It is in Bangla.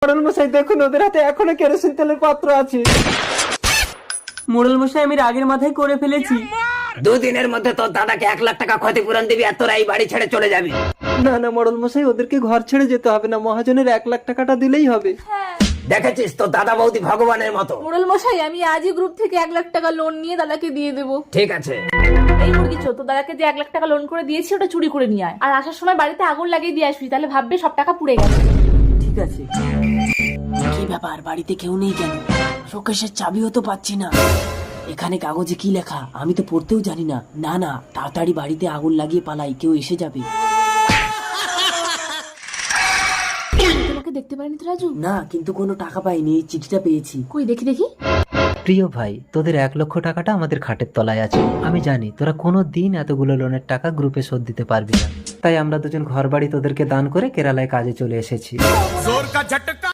মোড়ল মশাই দেখুন, ওদের হাতে এখনো কেরোসিন তেলের পাত্র আছে। মোড়ল মশাই আমি রাগের মাথায় করে ফেলেছি। 2 দিনের মধ্যে তোর দাদাকে 1 লাখ টাকা ক্ষতিপূরণ দিবি আর তোরা এই বাড়ি ছেড়ে চলে যাবি। না না মোড়ল মশাই, ওদেরকে ঘর ছেড়ে যেতে হবে না, মহাজনের 1 লাখ টাকাটা দিলেই হবে। দেখেছিস তোর দাদা বৌদি ভগবানের মতো। মোড়ল মশাই আমি আজই গ্রুপ থেকে 1 লাখ টাকা লোন নিয়ে দাদাকে দিয়ে দেবো। ঠিক আছে। এই মুরগি চো, তো দাদাকে যে 1 লাখ টাকা লোন করে দিয়েছি ওটা চুরি করে নিয়ে আয়, আর আসার সময় বাড়িতে আগুন লাগিয়ে দিয়ে আসবি, তাহলে ভাববে সব টাকা পুড়ে গেছে। ঠিক আছে। কি ব্যাপার, বাড়িতে কেউ নেই কেন? শোকেশের চাবিও তো পাচ্ছি না। এখানে কাগজে কি লেখা আমি তো পড়তেও জানি না। না না, তাড়াতাড়ি বাড়িতে আগুন লাগিয়ে পালাই, কেউ এসে যাবে। তোমাকে দেখতে পারিনি তো রাজু? না, কিন্তু কোনো টাকা পাইনি, এই চিঠিটা পেয়েছি। কই দেখি দেখি। প্রিয় ভাই, তোদের 1 লক্ষ টাকাটা আমাদের খাটের তলায় আছে। আমি জানি তোরা কোনো দিন এতগুলো লোনের টাকা গ্রুপে শোধ দিতে পারবি না, তাই আমরা দুজন ঘর বাড়ি তোদেরকে দান করে কেরালায় কাজে চলে এসেছি।